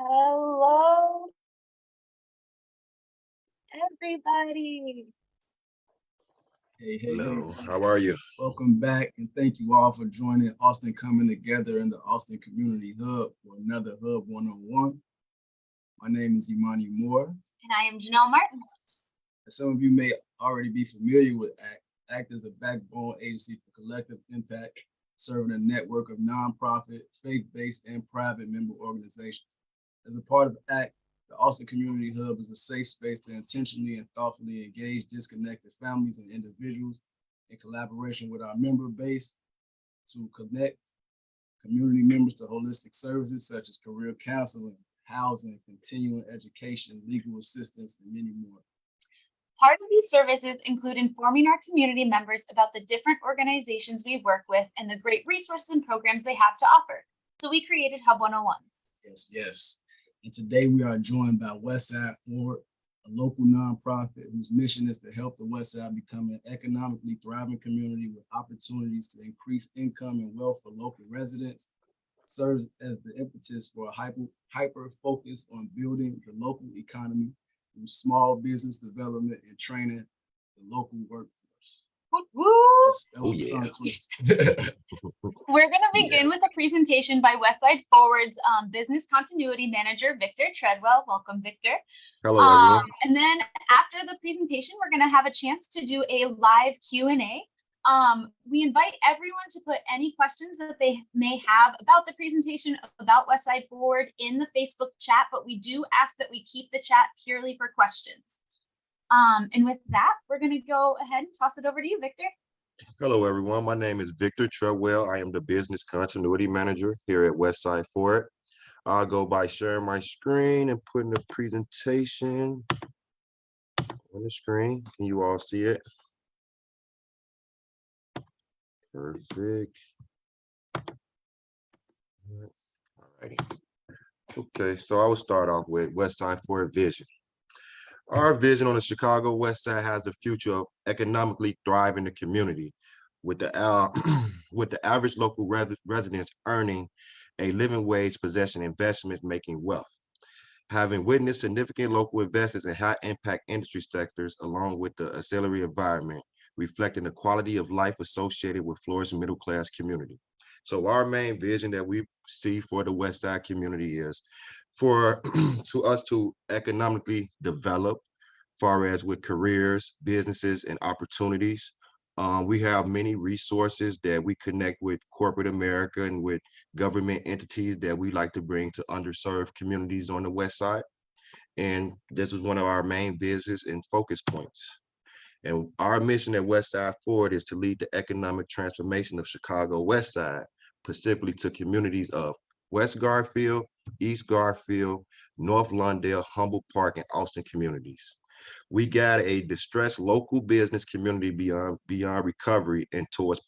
Hello, everybody. Hey, Hello, how are you? welcome back, and thank you all for joining Austin Coming Together in the Austin Community Hub for another Hub 101. My name is Imani Moore. And I am Janelle Martin. As some of you may already be familiar with ACT, ACT is a backbone agency for collective impact, serving a network of nonprofit, faith-based, and private member organizations. As a part of ACT, the Austin Community Hub is a safe space to intentionally and thoughtfully engage disconnected families and individuals in collaboration with our member base to connect community members to holistic services such as career counseling, housing, continuing education, legal assistance, and many more. Part of these services include informing our community members about the different organizations we work with and the great resources and programs they have to offer. So we created Hub 101s. Yes. And today we are joined by Westside Forward, a local nonprofit whose mission is to help the Westside become an economically thriving community with opportunities to increase income and wealth for local residents. Serves as the impetus for a hyper focus on building the local economy through small business development and training the local workforce. Woo woo! That was Oh, a yeah. tongue twister. We're going to begin with a presentation by Westside Forward's business continuity manager, Victor Treadwell. Welcome, Victor. Hello, everyone. And then after the presentation, we're going to have a chance to do a live Q&A. We invite everyone to put any questions that they may have about the presentation, about Westside Forward in the Facebook chat, but we do ask that we keep the chat purely for questions. And with that, we're going to go ahead and toss it over to you, Victor. Hello, everyone. My name is Victor Treadwell. I am the business continuity manager here at Westside Forward. I'll go by sharing my screen and putting the presentation on the screen. Can you all see it? Perfect. Alrighty. Okay, so I will start off with Westside Forward vision. Our vision on the Chicago West Side has the future of economically thriving the community, with the with the average local residents earning a living wage, possessing investments, making wealth. Having witnessed significant local investments in high impact industry sectors, along with the auxiliary environment, reflecting the quality of life associated with flourishing middle class community. So our main vision that we see for the West Side community is for to us to economically develop, far as with careers, businesses, and opportunities. We have many resources that we connect with corporate America and with government entities that we like to bring to underserved communities on the West Side. And this is one of our main visits and focus points. And our mission at Westside Forward is to lead the economic transformation of Chicago West Side, specifically to communities of West Garfield, East Garfield, North Lawndale, Humboldt Park, and Austin communities. We got a distressed local business community beyond recovery and towards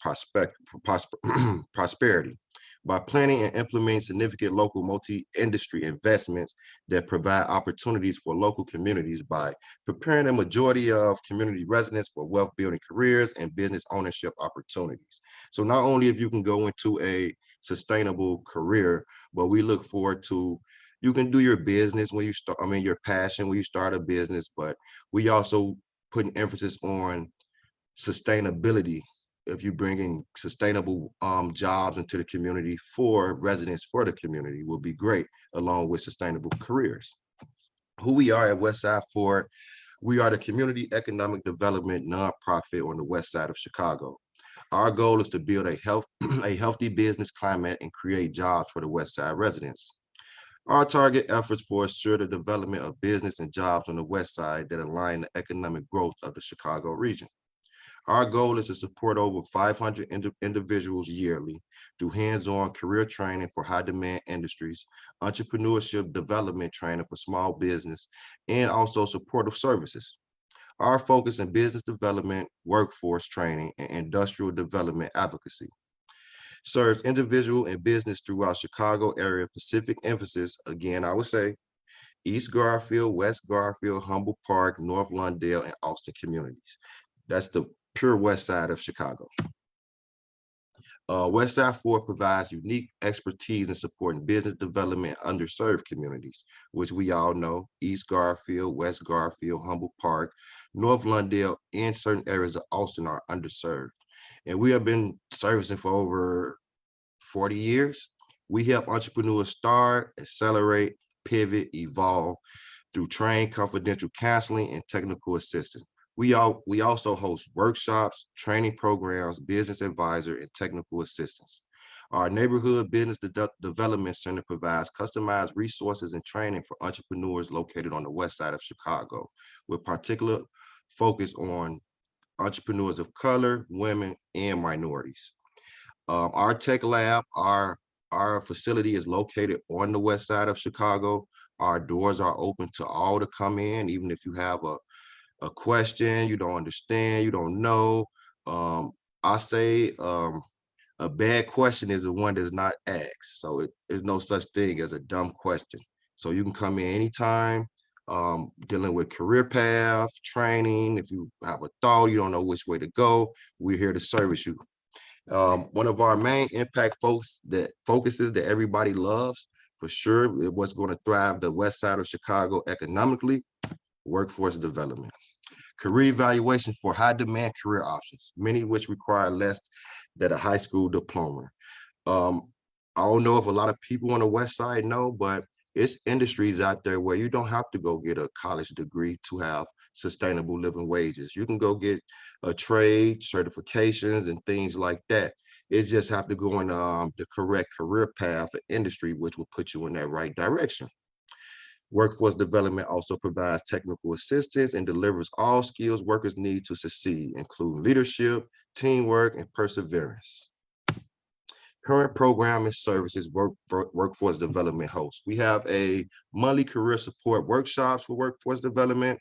prosperity by planning and implementing significant local multi-industry investments that provide opportunities for local communities by preparing a majority of community residents for wealth building careers and business ownership opportunities. So not only if you can go into a sustainable career, but we look forward to you can do your business when you start, your passion when you start a business, but we also put an emphasis on sustainability. If you bring in sustainable jobs into the community for residents for the community will be great, along with sustainable careers. Who we are at Westside Forward, we are the community economic development nonprofit on the west side of Chicago. Our goal is to build a healthy business climate and create jobs for the West Side residents. Our target efforts for ensure the development of business and jobs on the West Side that align the economic growth of the Chicago region. Our goal is to support over 500 individuals yearly through hands-on career training for high-demand industries, entrepreneurship development training for small business, and also supportive services. Our focus in business development, workforce training, and industrial development advocacy serves individual and business throughout Chicago area. Pacific emphasis, again, I would say, East Garfield, West Garfield, Humboldt Park, North Lawndale, and Austin communities. That's the pure west side of Chicago. Westside 4 provides unique expertise in supporting business development in underserved communities, which we all know: East Garfield, West Garfield, Humboldt Park, North Lundale, and certain areas of Austin are underserved. And we have been servicing for over 40 years. We help entrepreneurs start, accelerate, pivot, evolve through trained confidential counseling and technical assistance. We also host workshops, training programs, business advisor, and technical assistance. Our neighborhood business development center provides customized resources and training for entrepreneurs located on the west side of Chicago, with particular focus on entrepreneurs of color, women, and minorities. Our tech lab, our facility is located on the west side of Chicago. Our doors are open to all to come in, even if you have a question, you don't understand, you don't know. I say a bad question is the one that's not asked. So there's no such thing as a dumb question. So you can come in anytime, dealing with career path, training. If you have a thought, you don't know which way to go, we're here to service you. One of our main impact focuses that everybody loves, for sure, what's going to thrive the west side of Chicago economically: workforce development. Career evaluation for high demand career options, many of which require less than a high school diploma. Um, I don't know if a lot of people on the west side know, but it's industries out there where you don't have to go get a college degree to have sustainable living wages. You can go get a trade, certifications, and things like that. It just have to go in the correct career path or industry, which will put you in that right direction. Workforce development also provides technical assistance and delivers all skills workers need to succeed, including leadership, teamwork, and perseverance. Current program and services workforce development hosts. We have a monthly career support workshops for workforce development,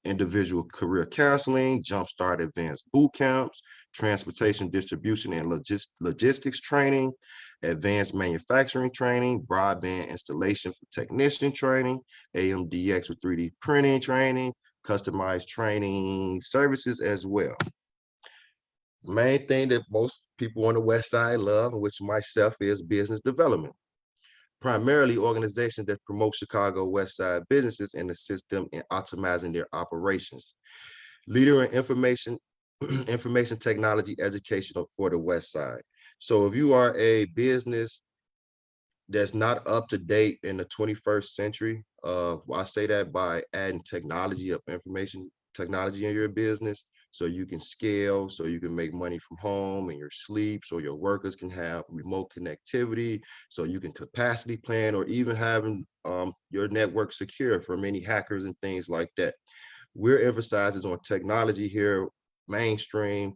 individual career counseling, jumpstart advanced boot camps, transportation distribution and logistics training, advanced manufacturing training, broadband installation for technician training, AMDX with 3D printing training, customized training services as well. Main thing that most people on the west side love, and which myself, is business development. Primarily organizations that promote Chicago west side businesses and assist them in optimizing their operations. Leader in information technology education for the west side. So if you are a business that's not up to date in the 21st century, I say that by adding technology of information technology in your business, so you can scale, so you can make money from home in your sleep, so your workers can have remote connectivity, so you can capacity plan, or even having your network secure from any hackers and things like that. We're emphasizes on technology here, mainstream,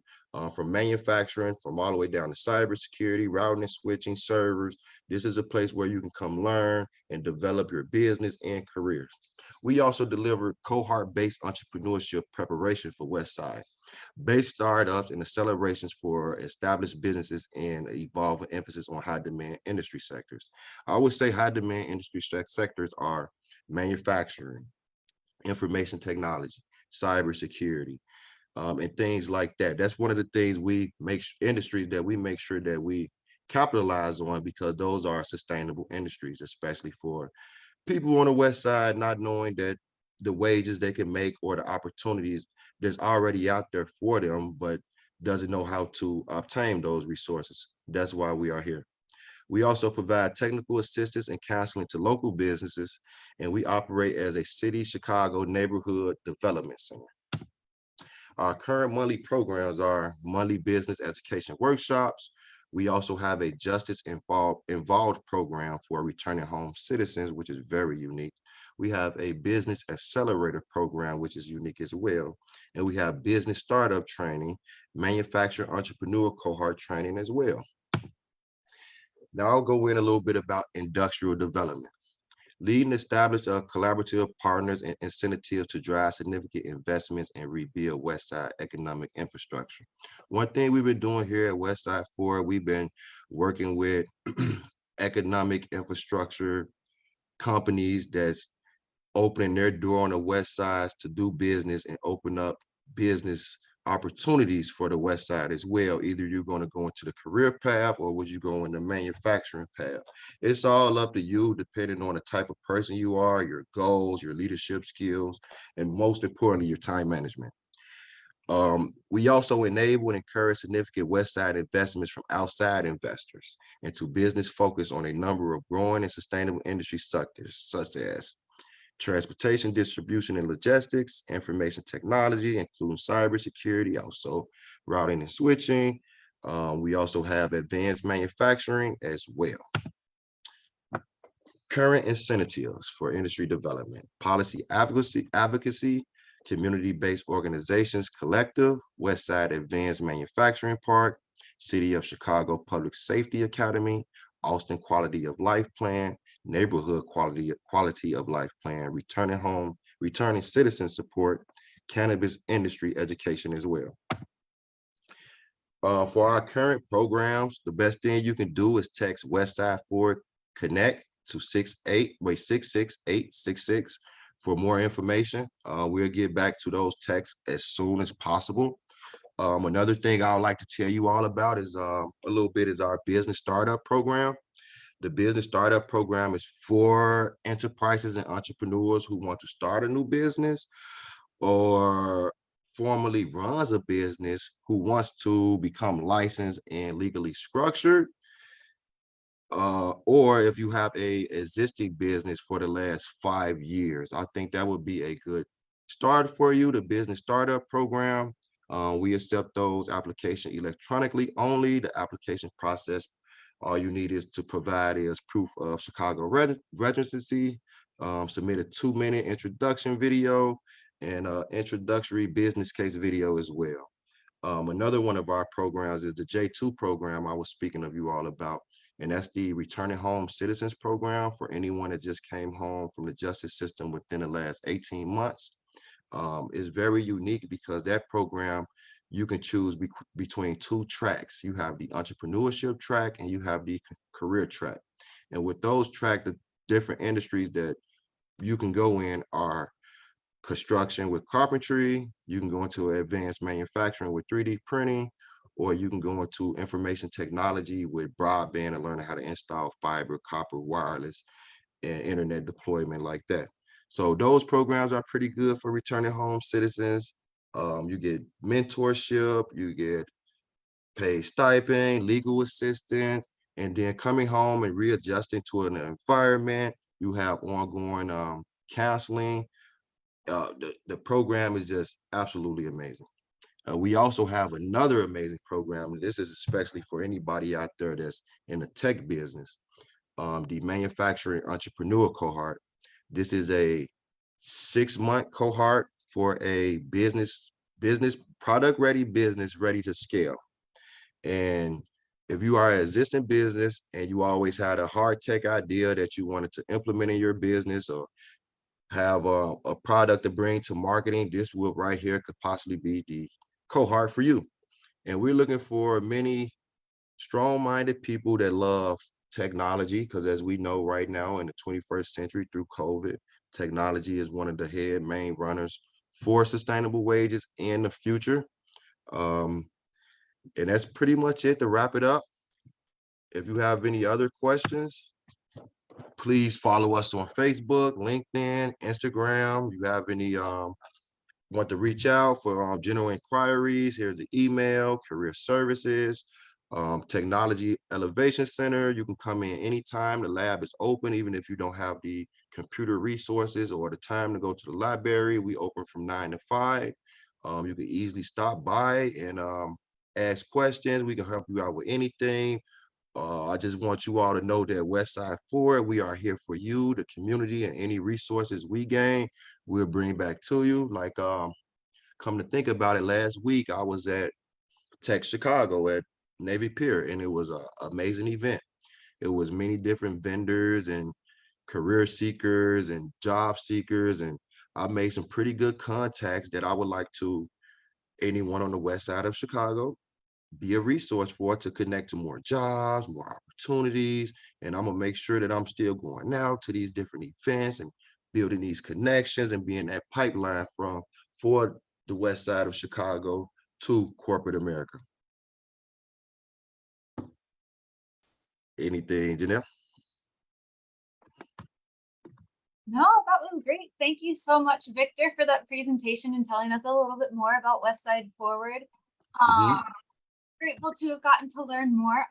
from manufacturing, from all the way down to cybersecurity, routing and switching, servers. This is a place where you can come learn and develop your business and careers. We also deliver cohort-based entrepreneurship preparation for Westside, base startups and accelerations for established businesses, and evolving emphasis on high demand industry sectors. I would say high demand industry sectors are manufacturing, information technology, cybersecurity, and things like that. That's one of the things industries that we make sure that we capitalize on, because those are sustainable industries, especially for people on the west side not knowing that the wages they can make or the opportunities that's already out there for them, but doesn't know how to obtain those resources. That's why we are here. We also provide technical assistance and counseling to local businesses, and we operate as a city Chicago neighborhood development center. Our current monthly programs are monthly business education workshops. We also have a justice involved program for returning home citizens, which is very unique. We have a business accelerator program, which is unique as well. And we have business startup training, manufacturer entrepreneur cohort training as well. Now I'll go in a little bit about industrial development. Lead and establish collaborative partners and incentives to drive significant investments and rebuild Westside economic infrastructure. One thing we've been doing here at Westside 4, we've been working with economic infrastructure companies that's opening their door on the west side to do business and open up business opportunities for the West Side as well. Either you're going to go into the career path or would you go in the manufacturing path? It's all up to you, depending on the type of person you are, your goals, your leadership skills, and most importantly, your time management. We also enable and encourage significant West Side investments from outside investors into business focused on a number of growing and sustainable industry sectors, such as transportation, distribution, and logistics, information technology, including cybersecurity, also routing and switching. We also have advanced manufacturing as well. Current incentives for industry development, policy advocacy, community-based organizations collective, West Side Advanced Manufacturing Park, City of Chicago Public Safety Academy, Austin Quality of Life Plan, Neighborhood Quality of Life Plan, returning citizen support, cannabis industry education as well. For our current programs, the best thing you can do is text Westside Forward Connect to 66866 for more information. We'll get back to those texts as soon as possible. Another thing I would like to tell you all about is a little bit is our business startup program. The business startup program is for enterprises and entrepreneurs who want to start a new business or formally runs a business who wants to become licensed and legally structured. Or if you have a existing business for the last 5 years, I think that would be a good start for you, the business startup program. We accept those applications electronically only. The application process, all you need is to provide is proof of Chicago residency, submit a 2-minute introduction video and introductory business case video as well. Another one of our programs is the J2 program I was speaking of you all about, and that's the Returning Home Citizens Program for anyone that just came home from the justice system within the last 18 months. It's very unique because that program, you can choose between 2 tracks. You have the entrepreneurship track and you have the career track. And with those tracks, the different industries that you can go in are construction with carpentry, you can go into advanced manufacturing with 3D printing, or you can go into information technology with broadband and learn how to install fiber, copper, wireless, and internet deployment like that. So those programs are pretty good for returning home citizens. You get mentorship, you get paid stipend, legal assistance, and then coming home and readjusting to an environment. You have ongoing counseling. The program is just absolutely amazing. We also have another amazing program, and this is especially for anybody out there that's in the tech business, the manufacturing entrepreneur cohort. This is a 6-month cohort for a business product ready business ready to scale. And if you are an existing business and you always had a hard tech idea that you wanted to implement in your business or have a product to bring to marketing, this will right here could possibly be the cohort for you. And we're looking for many strong-minded people that love technology, because as we know right now in the 21st century through COVID, technology is one of the main runners for sustainable wages in the future. And that's pretty much it to wrap it up. If you have any other questions, please follow us on Facebook, LinkedIn, Instagram. You have any want to reach out for general inquiries, here's the email, career services, technology elevation center. You can come in anytime. The lab is open, even if you don't have the computer resources or the time to go to the library. We open from 9 to 5. You can easily stop by and ask questions. We can help you out with anything. I just want you all to know that Westside Forward, we are here for you, the community, and any resources we gain, we'll bring back to you. Like, come to think about it, last week I was at Tech Chicago at Navy Pier, and it was an amazing event. It was many different vendors and career seekers and job seekers, and I made some pretty good contacts that I would like to anyone on the west side of Chicago be a resource for to connect to more jobs, more opportunities. And I'm gonna make sure that I'm still going out to these different events and building these connections and being that pipeline for the west side of Chicago to corporate America. Anything, Janelle? No, that was great. Thank you so much, Victor, for that presentation and telling us a little bit more about Westside Forward. Mhm. Grateful to have gotten to learn more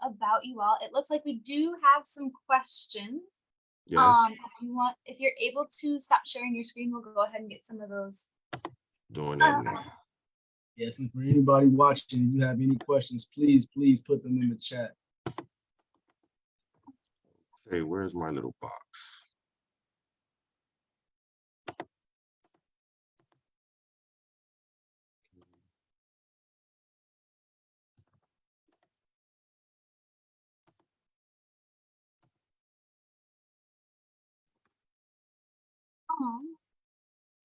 about you all. It looks like we do have some questions. Yes, If you're able to stop sharing your screen, we'll go ahead and get some of those. doing that Uh, now. Yes, and for anybody watching, if you have any questions, please put them in the chat. Hey, where's my little box?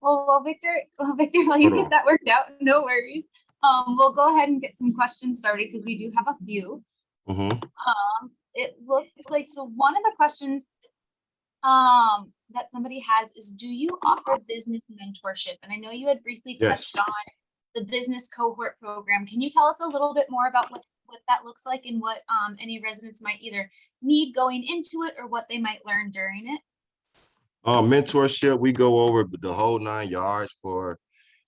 well, Victor, while you Hold get on. that worked out, no worries. We'll go ahead and get some questions started because we do have a few. Mhm. It looks like, so one of the questions that somebody has is, do you offer business mentorship? And I know you had briefly Yes. touched on the business cohort program. Can you tell us a little bit more about what that looks like and what any residents might either need going into it or what they might learn during it? Mentorship, we go over the whole 9 yards for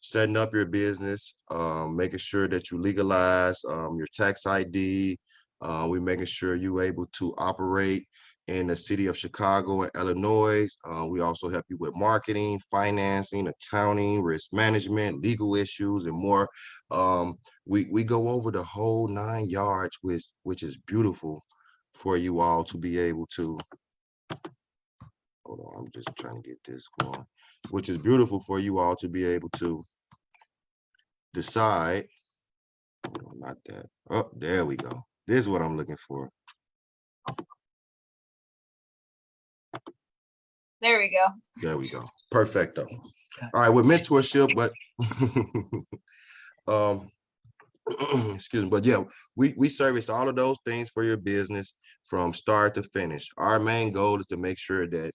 setting up your business, making sure that you legalize your tax ID. We making sure you able to operate in the city of Chicago and Illinois. We also help you with marketing, financing, accounting, risk management, legal issues, and more. We go over the whole 9 yards, which is beautiful for you all to be able to. Hold on, I'm just trying to get this going, which is beautiful for you all to be able to decide. No, not that. Oh, there we go. This is what I'm looking for. There we go. There we go. Perfecto. All right, with mentorship, but um, excuse me, but yeah, we service all of those things for your business from start to finish. Our main goal is to make sure that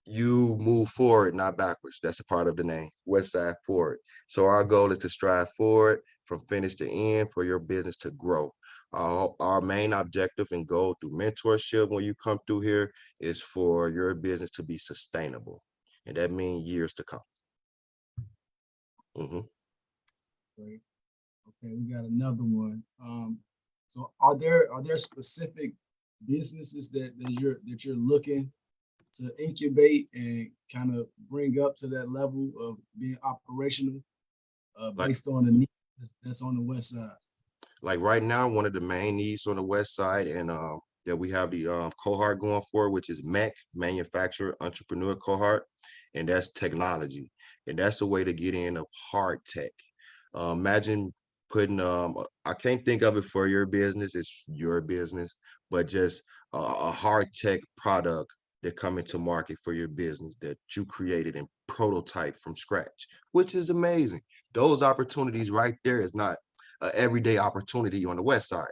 you move forward, not backwards. That's a part of the name, Westside Forward. So our goal is to strive forward from finish to end for your business to grow. Our main objective and goal through mentorship when you come through here is for your business to be sustainable. And that means years to come. Mhm. Great. Okay, we got another one. So are there specific businesses that you're looking to incubate and kind of bring up to that level of being operational Like based on the need that's on the west side? like right now, one of the main needs on the west side, and that we have the cohort going for, which is MEC, Manufacturer Entrepreneur Cohort, and that's technology, and that's a way to get in of hard tech. Imagine putting I can't think of it for your business, it's your business, but just a hard tech product that come into market for your business that you created and prototype from scratch, which is amazing. Those opportunities right there is not an everyday opportunity on the west side,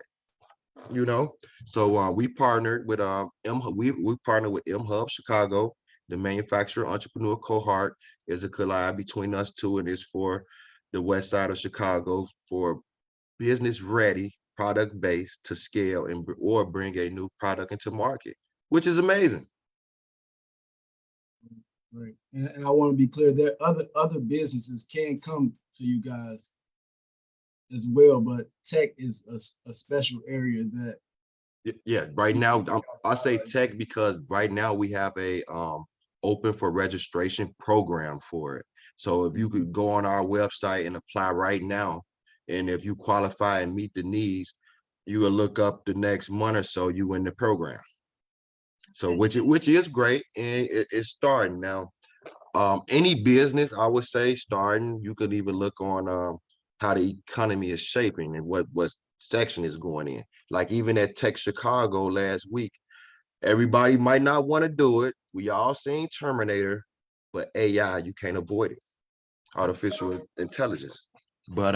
you know. So we partnered with we partnered with M Hub Chicago. The manufacturer entrepreneur cohort is a collab between us two, and is for the west side of Chicago for business ready product base to scale and or bring a new product into market, which is amazing. Right. And I want to be clear, there other businesses can come to you guys as well, but tech is a special area that Yeah, right now I say tech because right now we have a open for registration program for it. So if you could go on our website and apply right now, and if you qualify and meet the needs, you will look up the next month or so you in the program. So which is great, and it's starting now. Any business I would say starting, you could even look on how the economy is shaping and what section is going in. Like even at Tech Chicago last week, everybody might not want to do it. We all seen Terminator, but AI, you can't avoid it. Artificial intelligence. But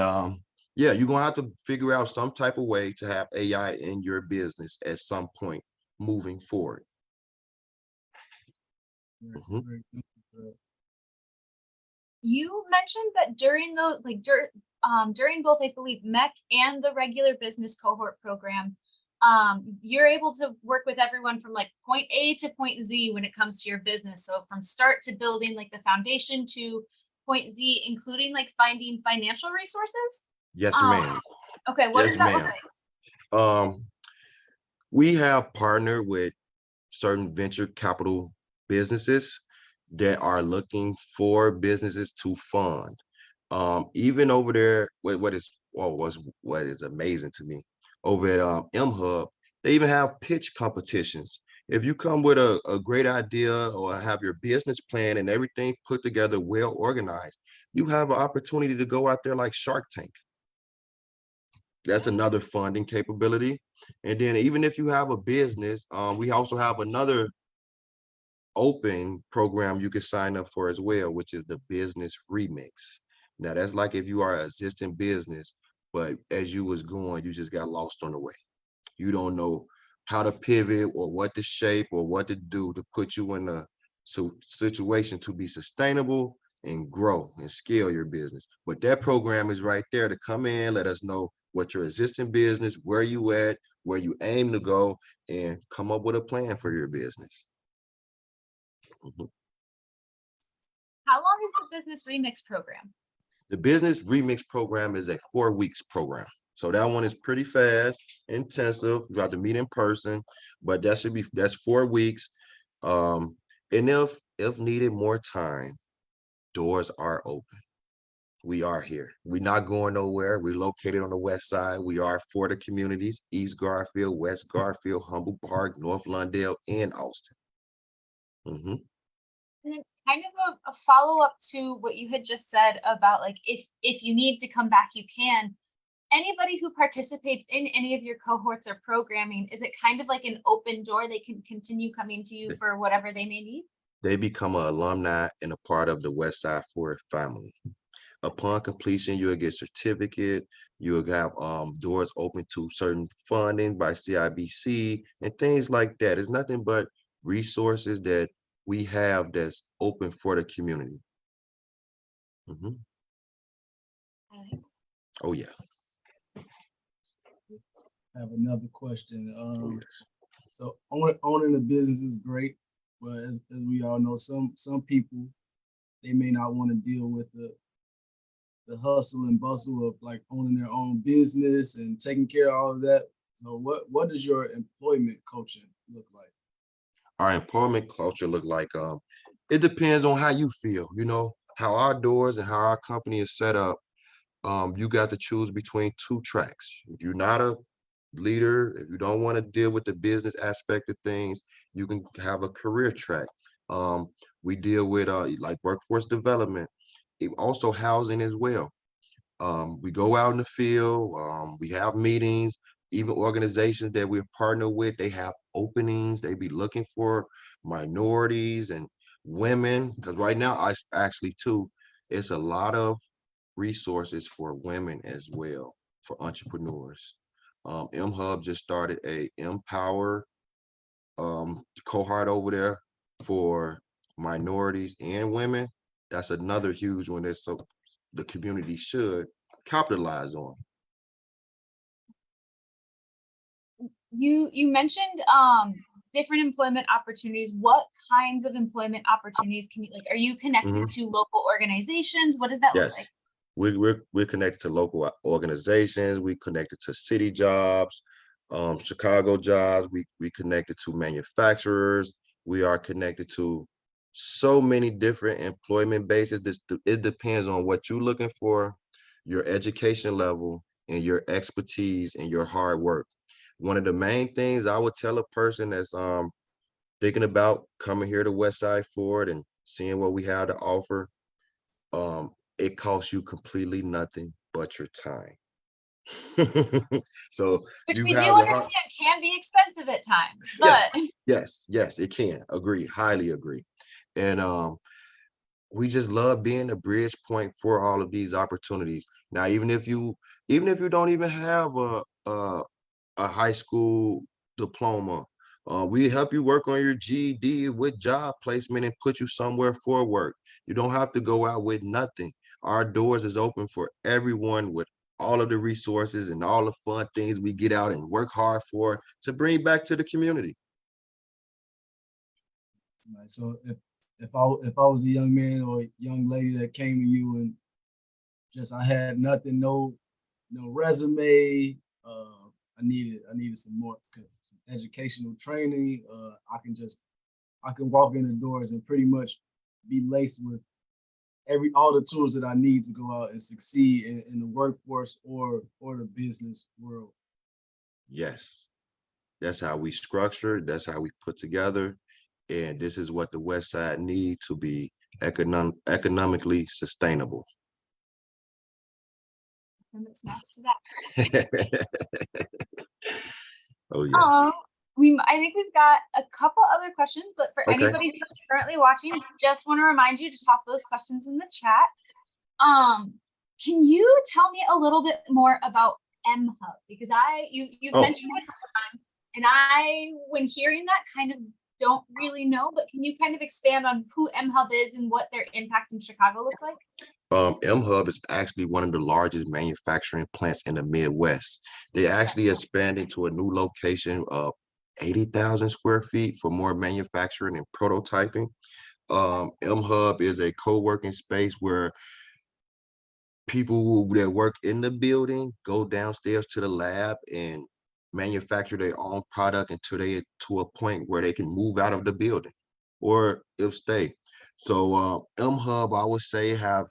yeah, you're gonna have to figure out some type of way to have AI in your business at some point moving forward. very, Mhm. very good. You mentioned that during the during both, I believe, MEC and the regular business cohort program, you're able to work with everyone from like point A to point Z when it comes to your business. So from start to building like the foundation to point Z, including like finding financial resources. Yes, Um, ma'am. okay, what does Yes, that look ma'am. like? Um, we have partnered with certain venture capital businesses that are looking for businesses to fund. Even over there, what is amazing to me over at M Hub, they even have pitch competitions. If you come with a great idea or have your business plan and everything put together, well organized, you have an opportunity to go out there like Shark Tank. That's another funding capability. And then even if you have a business, we also have another open program you can sign up for as well, which is the business remix. Now that's like if you are an existing business, but as you was going, you just got lost on the way. You don't know how to pivot or what to shape or what to do to put you in a situation to be sustainable and grow and scale your business. But that program is right there to come in, let us know what your existing business, where you at, where you aim to go, and come up with a plan for your business. Mhm. How long is the business remix program? The business remix program is a 4 weeks program. So that one is pretty fast, intensive. You have to meet in person, but that's 4 weeks. Um, and if needed more time, doors are open. We are here. We're not going nowhere. We're located on the west side. We are for the communities: East Garfield, West Garfield, Humboldt Park, North Lundale, and Austin. Mhm. And then kind of a follow-up to what you had just said about like if you need to come back, you can. Anybody who participates in any of your cohorts or programming, is it kind of like an open door? They can continue coming to you for whatever they may need? They become an alumni and a part of the West Side Forest family. Upon completion, you'll get certificate, you'll have doors open to certain funding by CIBC and things like that. It's nothing but resources that we have that's open for the community. Mhm. Okay. Oh yeah. I have another question. Oh yes. So owning a business is great, but as we all know, some people they may not want to deal with the hustle and bustle of like owning their own business and taking care of all of that. So what does your employment coaching look like? Our employment culture look like it depends on how you feel, how our doors and how our company is set up. You got to choose between two tracks. If you're not a leader, if you don't want to deal with the business aspect of things, you can have a career track. We deal with like workforce development, also housing as well. We go out in the field, we have meetings, even organizations that we're partnered with, they have openings, they be looking for minorities and women, because right now I actually too, it's a lot of resources for women as well, for entrepreneurs. M Hub just started a Empower cohort over there for minorities and women. That's another huge one that's so the community should capitalize on. You mentioned different employment opportunities. What kinds of employment opportunities can you like? Are you connected Mhm. to local organizations? What does that look Yes, like? we're connected to local organizations. We connected to city jobs, Chicago jobs. We connected to manufacturers. We are connected to so many different employment bases. It depends on what you're looking for, your education level, and your expertise and your hard work. One of the main things I would tell a person that's thinking about coming here to Westside Ford and seeing what we have to offer, it costs you completely nothing but your time. So Which you we do have the understand can be expensive at times, but yes, yes, it can. Agree, highly agree. And we just love being a bridge point for all of these opportunities. Now, even if you don't even have a high school diploma We help you work on your GED with job placement and put you somewhere for work. You don't have to go out with nothing. Our doors is open for everyone with all of the resources and all the fun things we get out and work hard for to bring back to the community. Right. So if I was a young man or a young lady that came to you and just I had nothing, no resume, I needed some educational training. I can walk in the doors and pretty much be laced with all the tools that I need to go out and succeed in the workforce or the business world. Yes, that's how we structure, that's how we put together. And this is what the West Side need to be economically sustainable. And it's next to that. Oh, yes. I think we've got a couple other questions, but for Okay. anybody who's currently watching, just want to remind you to toss those questions in the chat. Can you tell me a little bit more about M-Hub? Because you've mentioned it a couple times, and when hearing that, kind of don't really know, but can you kind of expand on who M-Hub is and what their impact in Chicago looks like? M-Hub is actually one of the largest manufacturing plants in the Midwest. They actually expanded to a new location of 80,000 square feet for more manufacturing and prototyping. M-Hub is a co-working space where people that work in the building go downstairs to the lab and manufacture their own product until they get to a point where they can move out of the building or it'll stay. So M-Hub, I would say, have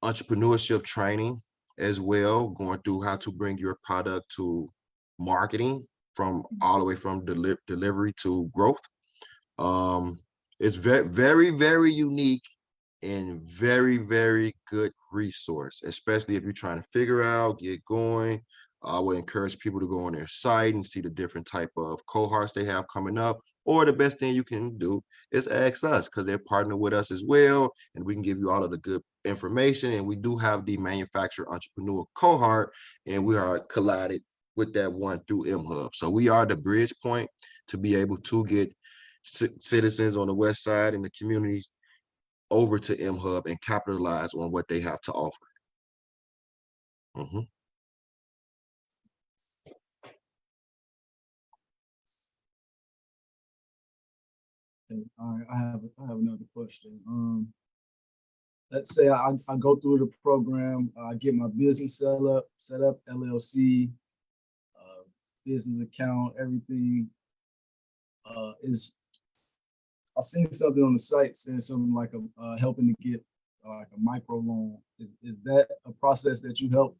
entrepreneurship training as well, going through how to bring your product to marketing from all the way from delivery to growth. It's very, very unique and very good resource, especially if you're trying to figure out, get going. I would encourage people to go on their site and see the different type of cohorts they have coming up. Or the best thing you can do is ask us, because they're partnered with us as well, and we can give you all of the good information. And we do have the manufacturer entrepreneur cohort, and we are collided with that one through M-Hub. So we are the bridge point to be able to get citizens on the West Side and the communities over to M-Hub and capitalize on what they have to offer. Okay, all right, I have another question. Let's say I go through the program, I get my business set up, LLC, business account, everything. I seen something on the site saying something like helping to get like a micro loan. Is that a process that you help?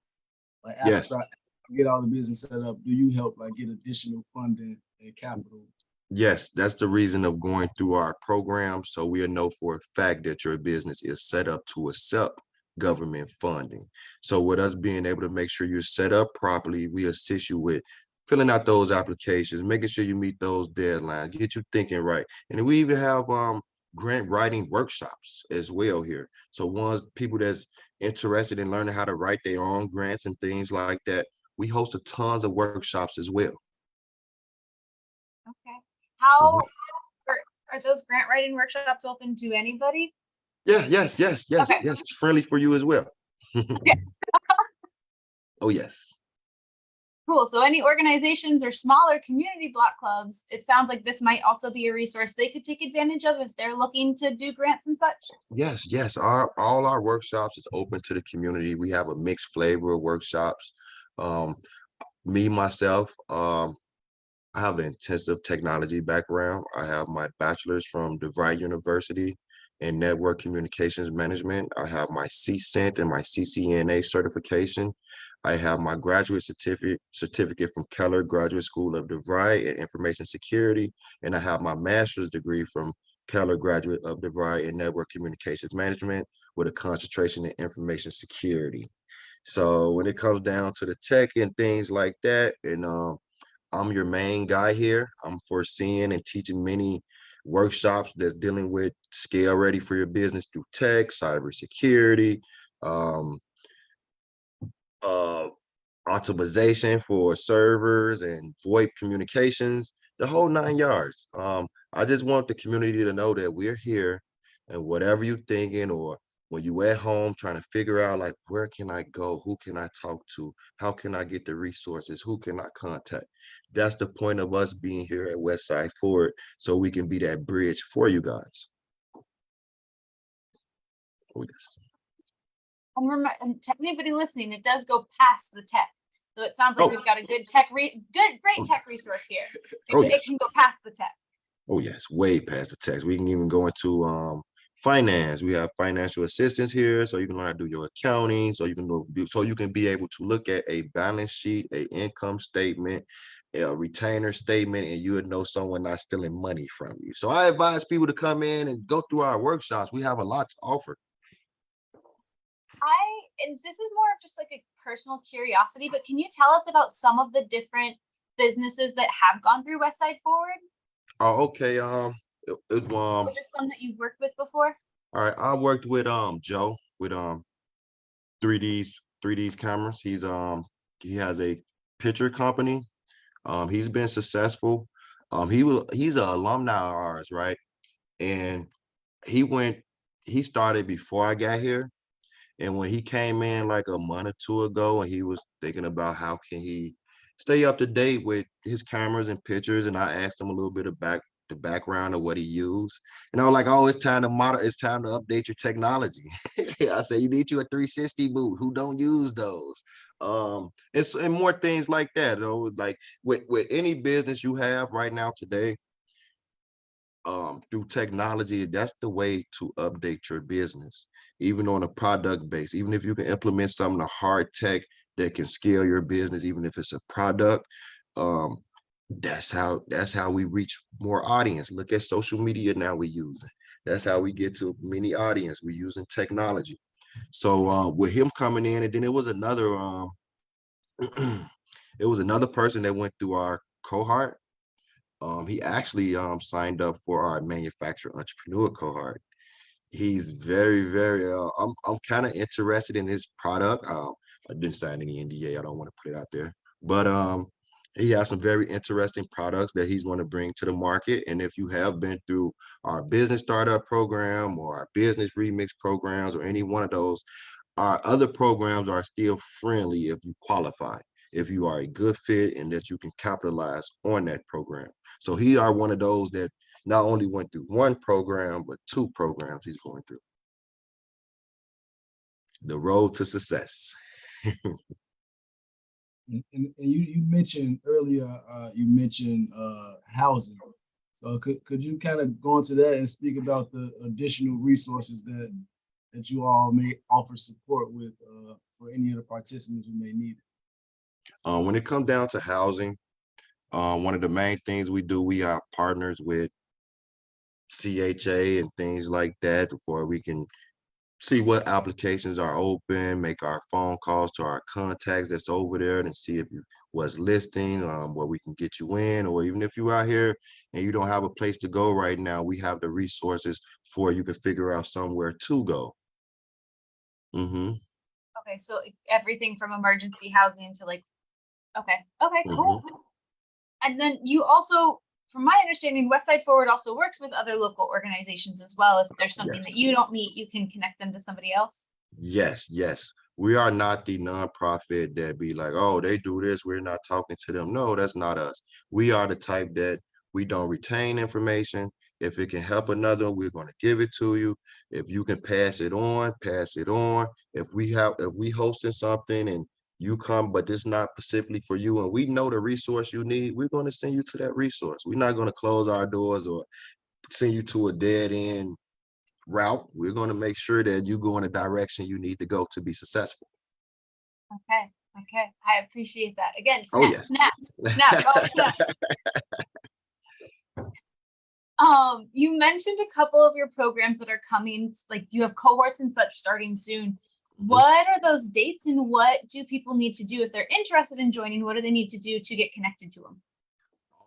Like Yes. after I get all the business set up, do you help like get additional funding and capital? Yes, that's the reason of going through our program. So we'll know for a fact that your business is set up to accept government funding. So with us being able to make sure you're set up properly, we assist you with filling out those applications, making sure you meet those deadlines, get you thinking right. And we even have grant writing workshops as well here. So ones people that's interested in learning how to write their own grants and things like that, we host a tons of workshops as well. Okay. How are those grant writing workshops open to anybody? Yeah, yes, friendly for you as well. Okay. Oh, yes. Cool. So any organizations or smaller community block clubs, it sounds like this might also be a resource they could take advantage of if they're looking to do grants and such. Yes. All our workshops is open to the community. We have a mixed flavor of workshops. Myself, I have an intensive technology background. I have my bachelor's from DeVry University in network communications management. I have my CCENT and my CCNA certification. I have my graduate certificate from Keller Graduate School of DeVry in information security. And I have my master's degree from Keller Graduate of DeVry in network communications management with a concentration in information security. So when it comes down to the tech and things like that, and I'm your main guy here. I'm foreseeing and teaching many workshops that's dealing with scale ready for your business through tech, cybersecurity, optimization for servers and VoIP communications. the whole 9 yards. I just want the community to know that we're here, and whatever you're thinking, or when you at home trying to figure out like, where can I go? Who can I talk to? How can I get the resources? Who can I contact? That's the point of us being here at Westside Forward, so we can be that bridge for you guys. Oh, yes. And remember, and to anybody listening, it does go past the tech. So it sounds like Oh. we've got a good great tech resource here. Oh, It yes. can go past the tech. Oh, yes, way past the text. We can even go into finance. We have financial assistance here, so you can learn how to do your accounting, so you can be able to look at a balance sheet, a income statement, a retainer statement, and you would know someone not stealing money from you. So I advise people to come in and go through our workshops. We have a lot to offer. And this is more of just like a personal curiosity, but can you tell us about some of the different businesses that have gone through Westside Forward? Oh, okay. Or just some that you've worked with before? All right. I worked with Joe with 3D's cameras. He has a picture company. He's been successful. He's an alumni of ours, right? And he started before I got here. And when he came in like a month or two ago, and he was thinking about how can he stay up to date with his cameras and pictures, and I asked him a little bit about the background of what he used. And I was like, oh, it's time to it's time to update your technology. I said, you need you a 360 boot. Who don't use those? And more things like that. Like with any business you have right now today, through technology, that's the way to update your business, even on a product base. Even if you can implement some of the hard tech that can scale your business, even if it's a product, um, that's how we reach more audience. Look at social media now we're using. That's how we get to many audience. We're using technology. So with him coming in, and then it was another it was another person that went through our cohort. He actually signed up for our manufacturer entrepreneur cohort. He's very I'm kind of interested in his product. I didn't sign any NDA. I don't want to put it out there, but he has some very interesting products that he's going to bring to the market. And if you have been through our business startup program or our business remix programs or any one of those, our other programs are still friendly if you qualify, if you are a good fit and that you can capitalize on that program. So he are one of those that not only went through one program, but two programs he's going through. The road to success. And you mentioned earlier, you mentioned housing. So could you kind of go into that and speak about the additional resources that you all may offer support with for any of the participants who may need it? When it comes down to housing, one of the main things we do, we are partners with CHA and things like that, before we can see what applications are open, make our phone calls to our contacts that's over there and see if you was listing, where we can get you in, or even if you're out here and you don't have a place to go right now, we have the resources for you to figure out somewhere to go. Okay, so everything from emergency housing to like, okay, cool. And then you also, from my understanding, Westside Forward also works with other local organizations as well. If there's something that you don't meet, you can connect them to somebody else. Yes. We are not the nonprofit that be like, oh, they do this, we're not talking to them. No, that's not us. We are the type that we don't retain information. If it can help another, we're going to give it to you. If you can pass it on, pass it on. If we hosting something and you come, but it's not specifically for you, and we know the resource you need, we're going to send you to that resource. We're not going to close our doors or send you to a dead end route. We're going to make sure that you go in the direction you need to go to be successful. Okay. I appreciate that. Again, Oh, yes. snap. You mentioned a couple of your programs that are coming, like you have cohorts and such starting soon. What are those dates, and what do people need to do if they're interested in joining? What do they need to do to get connected to them?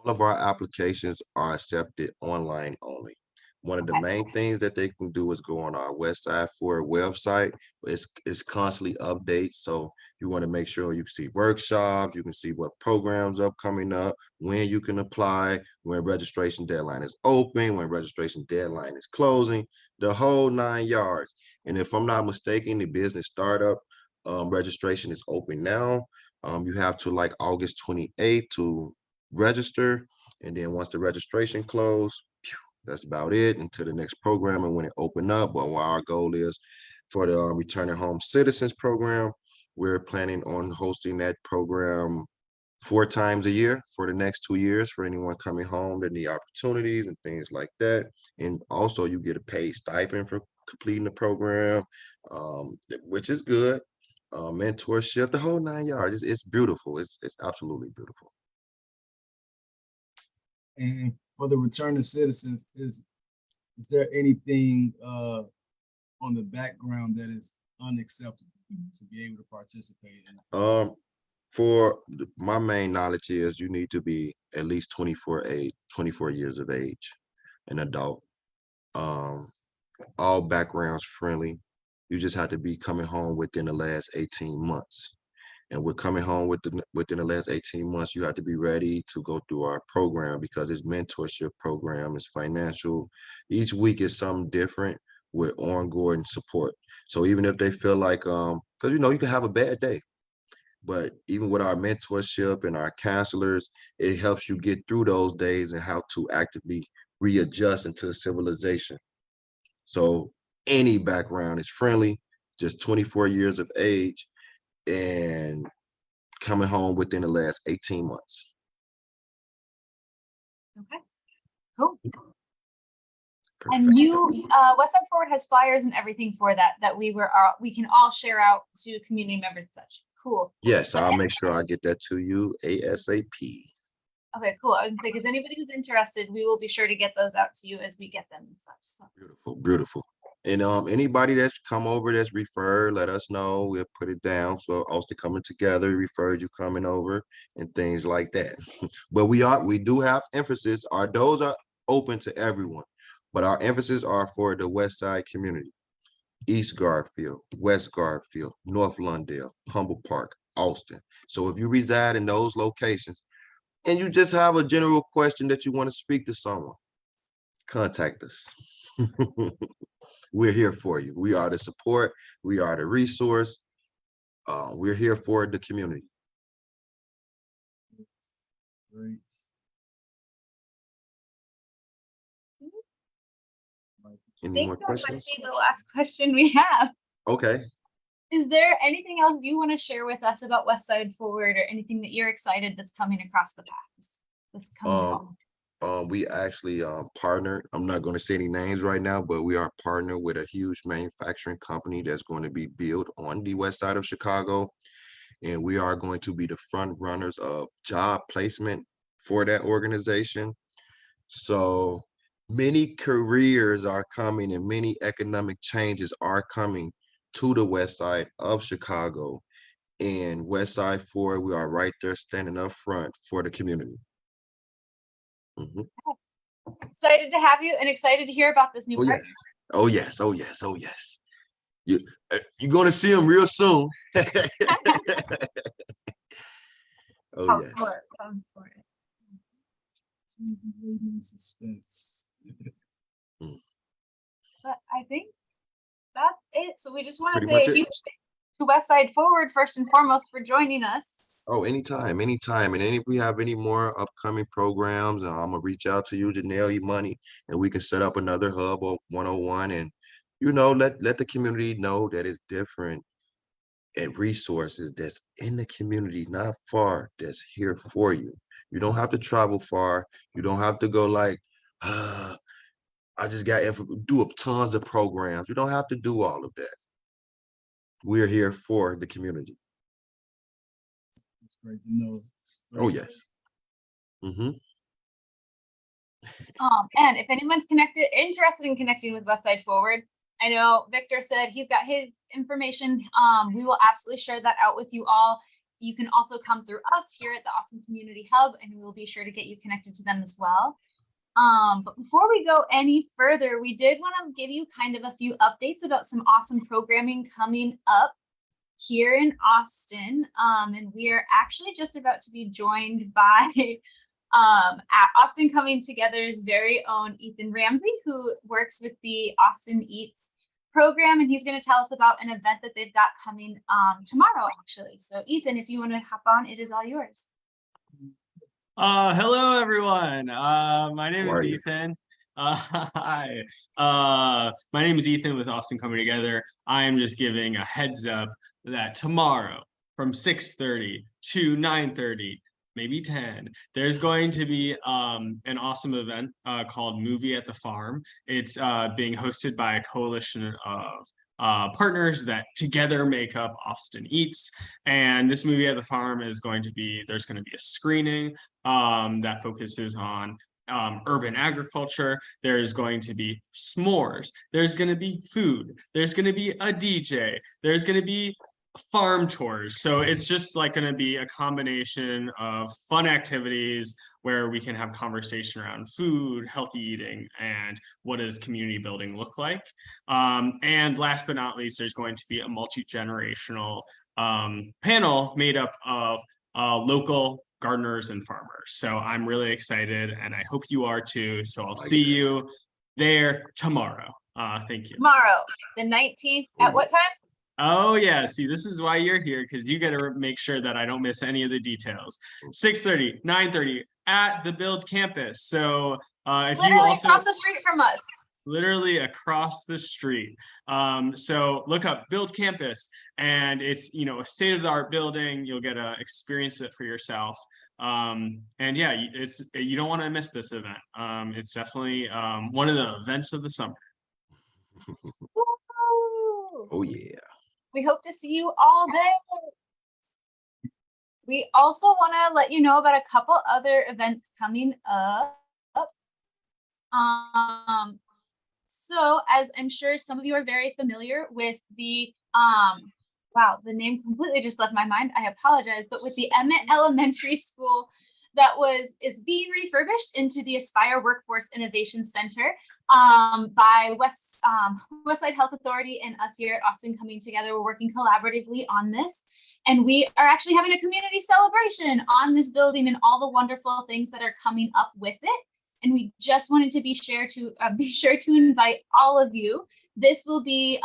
All of our applications are accepted online only. One of the Okay. main things that they can do is go on our Westside Forward website. It's constantly updates. So you want to make sure you see workshops, you can see what programs are coming up, when you can apply, when registration deadline is open, when registration deadline is closing, the whole 9 yards. And if I'm not mistaken, the business startup registration is open now. You have to like August 28th to register. And then once the registration close, that's about it until the next program and when it open up. But what our goal is for the returning home citizens program, we're planning on hosting that program 4 times a year for the next 2 years for anyone coming home that need opportunities and things like that. And also you get a paid stipend for completing the program, which is good. Mentorship, the whole 9 yards. It's beautiful. It's absolutely beautiful. And for the returning citizens, is there anything on the background that is unacceptable to be able to participate in? For my main knowledge is you need to be at least 24 years of age, an adult. Um, all backgrounds friendly. You just have to be coming home within the last 18 months. And we're coming home within the last 18 months, you have to be ready to go through our program because it's mentorship program, it's financial. Each week is something different with ongoing support. So even if they feel like, because you can have a bad day, but even with our mentorship and our counselors, it helps you get through those days and how to actively readjust into civilization. So any background is friendly, just 24 years of age and coming home within the last 18 months. Okay. Cool. Perfect. And you, Westside Forward has flyers and everything for that we can all share out to community members and such. Cool. Yes, So I'll make sure I get that to you ASAP. Okay, cool. I was gonna say, because anybody who's interested, we will be sure to get those out to you as we get them and such. So Beautiful, beautiful. And anybody that's come over that's referred, let us know. We'll put it down. So also coming together, referred you coming over and things like that. But we do have emphasis. Our doors are open to everyone, but our emphasis are for the West Side community. East Garfield, West Garfield, North Lundale, Humble Park, Austin. So if you reside in those locations and you just have a general question that you want to speak to someone, contact us. We're here for you. We are the support. We are the resource. We're here for the community. Great. I Any think more that might questions? be the last question we have. Okay. Is there anything else you want to share with us about Westside Forward or anything that you're excited that's coming across the path this coming fall? We actually partnered. I'm not going to say any names right now, but we are partnered with a huge manufacturing company that's going to be built on the west side of Chicago. And we are going to be the front runners of job placement for that organization. So many careers are coming and many economic changes are coming to the west side of Chicago. And West Side Forward, we are right there standing up front for the community. Mhm. Excited to have you and excited to hear about this new Oh partner. yes. Oh yes. Oh yes. Oh yes. You're gonna see him real soon. Oh Come yes. for it. Come for it. Suspense. But I think that's it. So we just want to Pretty say much a it. huge thank you to Westside Forward first and foremost for joining us. Oh, anytime, anytime. And then if we have any more upcoming programs, I'm gonna reach out to you, Janelle, money, and we can set up another hub or 101 and let the community know that it's different and resources that's in the community, not far, that's here for you. You don't have to travel far. You don't have to go like, I just got do up tons of programs. You don't have to do all of that. We're here for the community. It's great to know. Oh yes. Mm-hmm. And if anyone's interested in connecting with Westside Forward, I know Victor said he's got his information. We will absolutely share that out with you all. You can also come through us here at the Austin Community Hub, and we will be sure to get you connected to them as well. But before we go any further, we did want to give you kind of a few updates about some awesome programming coming up here in Austin. And we are actually just about to be joined by at Austin Coming Together's very own Ethan Ramsey, who works with the Austin Eats program, and he's going to tell us about an event that they've got coming tomorrow, actually. So Ethan, if you want to hop on, it is all yours. Hello everyone. My name How is are you? Ethan. Hi. My name is Ethan with Austin Coming Together. I am just giving a heads up that tomorrow from 6:30 to 9:30, maybe 10, there's going to be an awesome event called Movie at the Farm. It's being hosted by a coalition of partners that together make up Austin Eats. And this Movie at the Farm is going to be, there's going to be a screening that focuses on urban agriculture. There's going to be s'mores. There's going to be food. There's going to be a DJ. There's going to be farm tours. So it's just like going to be a combination of fun activities where we can have conversation around food, healthy eating, and what does community building look like. And last but not least, there's going to be a multi-generational panel made up of local gardeners and farmers. So I'm really excited, and I hope you are too. So I'll see you there tomorrow. Thank you. Tomorrow, the 19th, at what time? Oh yeah, see, this is why you're here, because you got to make sure that I don't miss any of the details. 6:30, 9:30 at the Build campus. So if Literally you also across the street from us. literally across the street. So look up Build Campus, and it's, you know, a state-of-the-art building. You'll get to experience it for yourself. And yeah, you don't want to miss this event. It's definitely one of the events of the summer. Woo! Oh yeah. We hope to see you all there. We also want to let you know about a couple other events coming up. So as I'm sure some of you are very familiar with the wow, the name completely just left my mind. I apologize, but with the Emmett Elementary School that is being refurbished into the Aspire Workforce Innovation Center by Westside Health Authority and us here at Austin Coming Together. We're working collaboratively on this, and we are actually having a community celebration on this building and all the wonderful things that are coming up with it. And we just wanted to be sure to invite all of you. This will be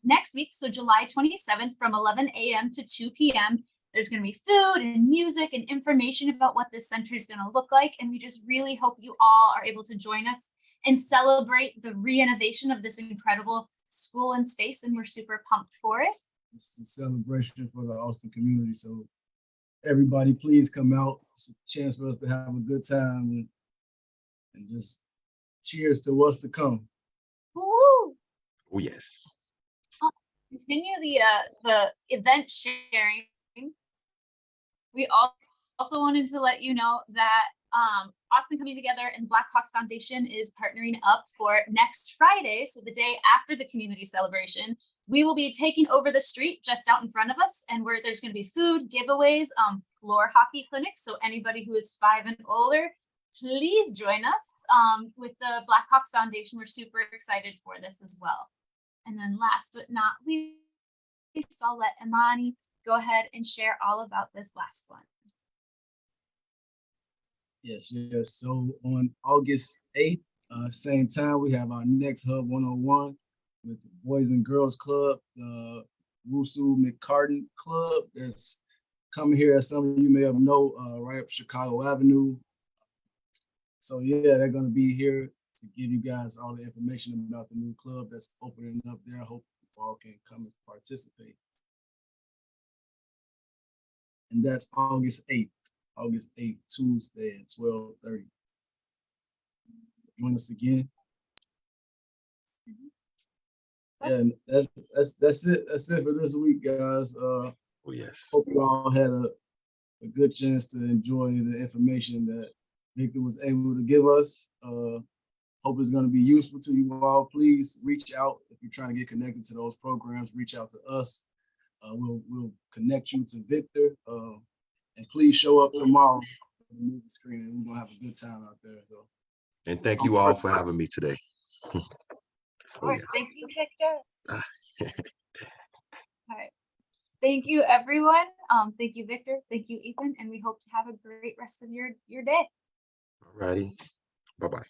next week, so July 27th from 11 a.m. to 2 p.m. There's going to be food and music and information about what this center is going to look like. And we just really hope you all are able to join us and celebrate the re-innovation of this incredible school and space. And we're super pumped for it. It's a celebration for the Austin community. So everybody, please come out. It's a chance for us to have a good time and just cheers to what's to come. Woo! Oh yes. Continue the event sharing. We also wanted to let you know that Austin Coming Together and Blackhawks Foundation is partnering up for next Friday, so the day after the community celebration. We will be taking over the street just out in front of us, and there's going to be food, giveaways, floor hockey clinics. So anybody who is 5 and older, please join us with the Blackhawks Foundation. We're super excited for this as well. And then last but not least, I'll let Imani go ahead and share all about this last one. Yes. So on August 8th, same time, we have our next Hub 101 with the Boys and Girls Club, the Rusu McCartan Club that's coming here, as some of you may have know, right up Chicago Avenue. So yeah, they're going to be here to give you guys all the information about the new club that's opening up there. I hope you all can come and participate. And that's August 8th, Tuesday at 12:30. Join us again. And that's it. That's it for this week, guys. Oh yes. Hope you all had a good chance to enjoy the information that Victor was able to give us. Hope it's going to be useful to you all. Please reach out if you're trying to get connected to those programs. Reach out to us. We'll connect you to Victor. And please show up tomorrow for the movie screening. We're gonna have a good time out there. So And thank you all for having me today. Of course. Thank you, Victor. Ah. All right. Thank you, everyone. Thank you, Victor. Thank you, Ethan. And we hope to have a great rest of your day. All righty. Bye-bye.